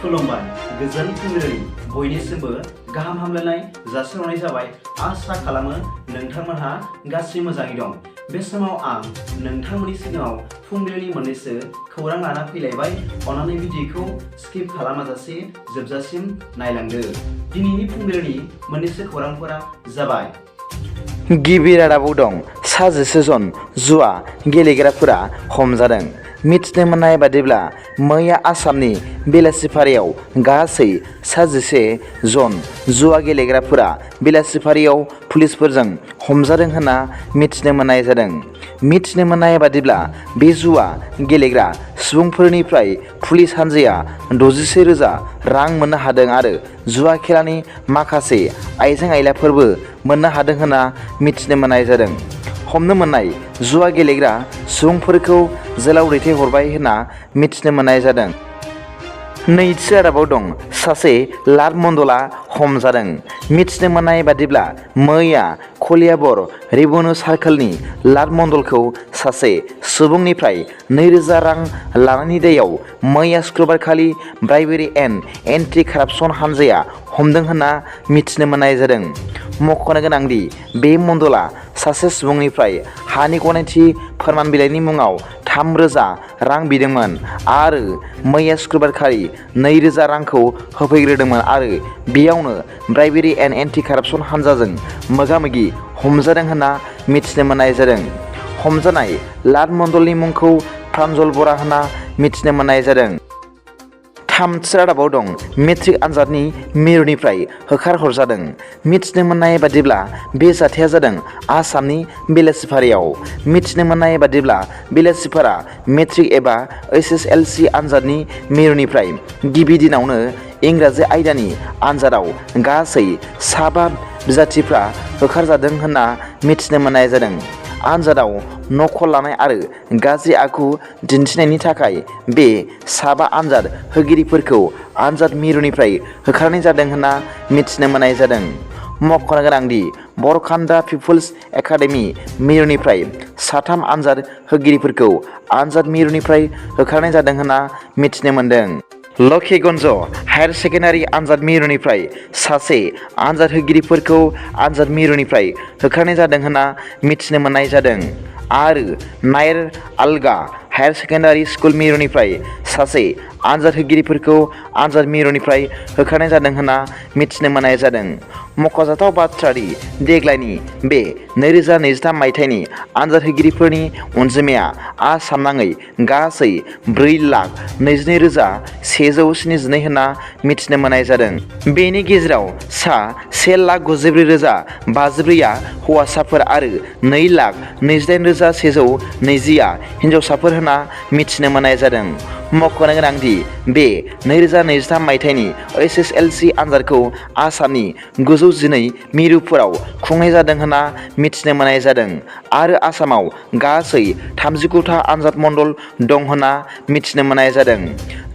खुलुमबाय गोजोन फुंबिलिनि बयनिसिमबो गाहाम हामलायनाय जासिहरनाय जाबाय। आसा खालामो नोंथांमोनहा गासै मोजाङै दं। बे समाव आं नोंथांमोननि सिगाङाव फुंबिलिनि मोननैसो खौरां लाना फैलायबाय। अन्नानै भिडिअखौ स्किप खालामाजासे जोबजासिम नायलांदो। दिनैनि फुंबिलिनि मोननैसो खौरांफोरा जाबाय। गिबि रादाबाव दं 19 जन जुवा गेलेग्राफोरा हमजादों। मिथिनो मोननाय बादिब्ला मैया आसामनि बेलासिफारियाव गासै 19 जन जुवा गेलेग्राफोरा बेलासिफारियाव पुलिसफोरजों हमजादों होनना मिथिनो मोननाय जादों। मिथिनो मोननाय बादिब्ला बे जुवा गेलेग्रा सुबुंफोरनिफ्राय पुलिस हान्जाया 61,000 रां मोननो हादों आरो जुवा खेलानि माखासे आइजें आइलाफोरबो मोननो हादों होनना मिथिनो मोननाय जादों। हमनो मोननाय जुवा गेलेग्रा सुबुंफोरखौ जेलाव दैथायहरबाय होनना मिथिनो मोननाय जादों। नैथि रादाबाव दं सासे लाट मण्डला हमजादों। मिथिनो मोननाय बादिब्ला मैया कलियाबर रेभिनिउ सार्कलनि लाट मण्डलखौ सासे सुबुंनिफ्राय 2,000 रां लानायनि दायाव मैया शुक्रबारखालि ब्राइबेरि एन्ड एन्टि कारापसन हान्जाया हमदों होनना मिथिनो मोननाय जादों। मख'नो गोनांदि बे मण्डला सासे सुबुंनिफ्राय हानि गनायथि फोरमान बिलाइनि मुङाव 3,000 रां बिदोंमोन आरो मैया शुक्रबारखालि 2,000 रांखौ होफैग्रोदोंमोन आरो बेयावनो ब्राइबेरि एन्ड एन्टि कारापसन हान्जाजों मोगा-मोगि हमजादों होनना मिथिनो मोननाय जादों। हमजानाय लाट मण्डलनि मुंखौ प्रान्जल बरा होनना मिथिनो मोननाय जादों। थामथि रादाबाव दं मेट्रिक आनजादनि मिरुनिफ्राय होखारहरजादों। मिथिनो मोननाय बादिब्ला बे जाथाया जादों आसामनि बेलासिफारियाव। मिथिनो मोननाय बादिब्ला बेलासिफारा मेट्रिक एबा SSLC आनजादनि मिरुनिफ्राय गिबि दिनावनो इंराजि आयदानि आनजादाव गासै 5 बिजाथिफ्रा होखारजादों होनना मिथिनो मोननाय जादों। आनजादाव नकल लानाय आरो गाज्रि आखु दिन्थिनायनि थाखाय बे 5 आनजाद होगिरिफोरखौ आनजाद मिरुनिफ्राय होखारनाय जादों होनना मिथिनो मोननाय जादों। मख'नो गोनांदि बरकान्दा पिपुल्स एकाडेमि मिरुनिफ्राय 3 आनजाद होगिरिफोरखौ आनजाद मिरुनिफ्राय होखारनाय जादों होनना मिथिनो मोनदों। लखिगन्ज हायार सेकेन्डारि आनजाद मिरुनिफ्राय सासे आनजाद होगिरिफोरखौ आनजाद मिरुनिफ्राय होखारनाय जादों होनना मिथिनो मोननाय जादों आरो नायर आलगा हायार सेकेन्डारि स्कुल मिरुनिफ्राय सासे आनजाद होगिरिफोरखौ आनजाद मिरुनिफ्राय होखारनाय जादों होनना मिथिनो मोननाय जादों। मख'जाथाव बाथ्रा दि देग्लायनि बे 2023 मायथाइनि आनजाद होगिरिफोरनि अनजिमाया आसामनाङै गासै 4,22,172 होनना मिथिनो मोननाय जादों। बेनि गेजेराव सा 1,94,054 हौवासाफोर आरो 2,28,120 हिन्जावसाफोर होनना मिथिनो मोननाय जादों। मख'नो गोनांदि बे 2023 मायथाइनि SSLC आनजादखौ आसामनि 912 मिरुफोराव खुंनाय जादों होनना मिथिनो मोननाय जादों आरो आसामाव गासै 39 आनजाद मण्डल दं होनना मिथिनो मोननाय जादों।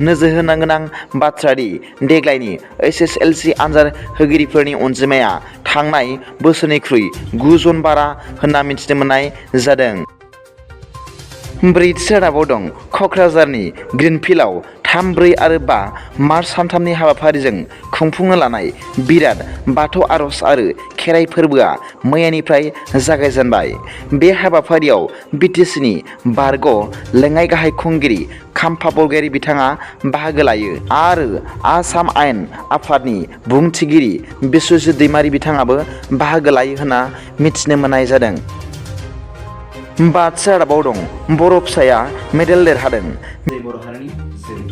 नोजोर होनो गोनां बाथ्रा दि देग्लायनि SSLC आनजाद होगिरिफोरनि अनजिमाया थांनाय बोसोरनिख्रुइ 9 जन बारा होनना मिथिनो मोननाय जादों। ब्रैथि रादाबाव दं क'क्राझारनि ग्रिनफिल्डआव 3, 4 आरो 5 मार्च सानथामनि हाबाफारिजों खुंफुंनो लानाय बिराद बाथौ आर'ज आरो खेराइ फोरबोआ मैयानिफ्राय जागायजेनबाय। बे हाबाफारियाव BTCनि बारग' लेङाइ गाहाय खुंगिरि खाम्फा बरगयारी बिथाङा बाहागो लायो आरो आसाम आयेन आफादनि बुंथिगिरि बिस्वजित दैमारी बिथाङाबो बाहागो लायो होनना मिथिनो मोननाय जादों। बाथि रादाबाव दं बर' फिसाया मेडेल देरहादों। बर' हारिनि